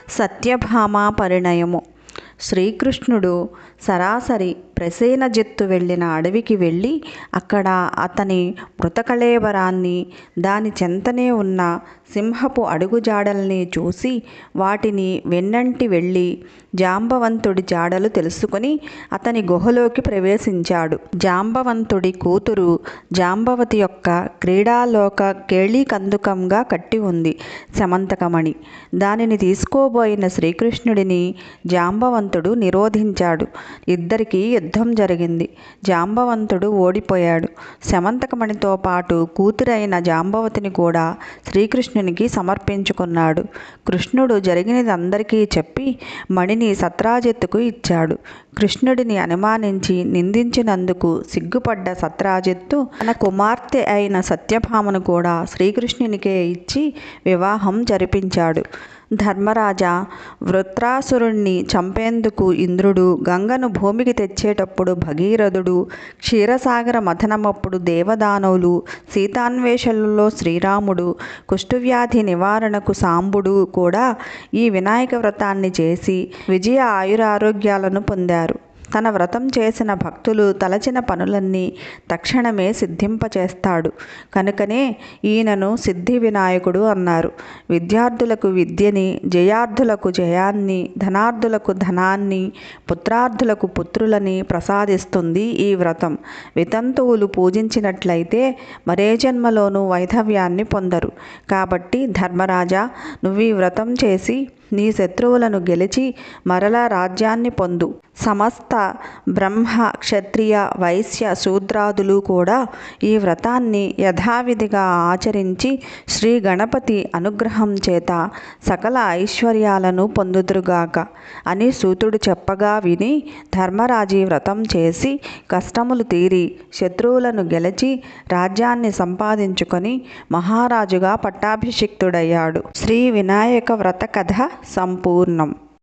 సత్యభామ పరిణయము. శ్రీకృష్ణుడు సరాసరి ప్రసేనజిత్తు వెళ్ళిన అడవికి వెళ్ళి అక్కడ అతని మృతకళేబరాన్ని, దాని చెంతనే ఉన్న సింహపు అడుగుజాడల్ని చూసి వాటిని వెన్నంటి వెళ్ళి జాంబవంతుడి జాడలు తెలుసుకుని అతని గుహలోకి ప్రవేశించాడు. జాంబవంతుడి కూతురు జాంబవతి యొక్క క్రీడాలోక కేళీకందుకంగా కట్టి ఉంది సమంతకమణి. దానిని తీసుకోబోయిన శ్రీకృష్ణుడిని జాంబవంతుడు నిరోధించాడు. ఇద్దరికీ యుద్ధం జరిగింది. జాంబవంతుడు ఓడిపోయాడు. సమంతకమణితో పాటు కూతురైన జాంబవతిని కూడా శ్రీకృష్ణునికి సమర్పించుకున్నాడు. కృష్ణుడు జరిగినది అందరికీ చెప్పి మణిని సత్రాజిత్తుకు ఇచ్చాడు. కృష్ణుడిని అనుమానించి నిందించినందుకు సిగ్గుపడ్డ సత్రాజిత్తు తన కుమార్తె అయిన సత్యభామను కూడా శ్రీకృష్ణునికే ఇచ్చి వివాహం జరిపించాడు. ధర్మరాజా, వృత్రాసురుణ్ణి చంపేందుకు ఇంద్రుడు, గంగను భూమికి తెచ్చేటప్పుడు భగీరథుడు, క్షీరసాగర మథనమప్పుడు దేవదానవులు, సీతాన్వేషణలో శ్రీరాముడు, కుష్ఠవ్యాధి నివారణకు సాంబుడు కూడా ఈ వినాయక వ్రతాన్ని చేసి విజయ ఆయురారోగ్యాలను పొందారు. తన వ్రతం చేసిన భక్తులు తలచిన పనులన్నీ తక్షణమే సిద్ధింపచేస్తాడు. కనుకనే ఈయనను సిద్ధి వినాయకుడు అన్నారు. విద్యార్థులకు విద్యని, జయార్థులకు జయాన్ని, ధనార్థులకు ధనాన్ని, పుత్రార్థులకు పుత్రులని ప్రసాదిస్తుంది ఈ వ్రతం. వితంతువులు పూజించినట్లయితే మరే జన్మలోనూ వైధవ్యాన్ని పొందరు. కాబట్టి ధర్మరాజా, నువ్వు ఈ వ్రతం చేసి నీ శత్రువులను గెలిచి మరలా రాజ్యాన్ని పొందు. సమస్త బ్రహ్మ, క్షత్రియ, వైశ్య, శూద్రాదులు కూడా ఈ వ్రతాన్ని యథావిధిగా ఆచరించి శ్రీ గణపతి అనుగ్రహం చేత సకల ఐశ్వర్యాలను పొందుదురుగాక అని సూతుడు చెప్పగా విని ధర్మరాజు వ్రతం చేసి కష్టములు తీరి శత్రువులను గెలిచి రాజ్యాన్ని సంపాదించుకొని మహారాజుగా పట్టాభిషిక్తుడయ్యాడు. శ్రీ వినాయక వ్రత కథ సంపూర్ణం.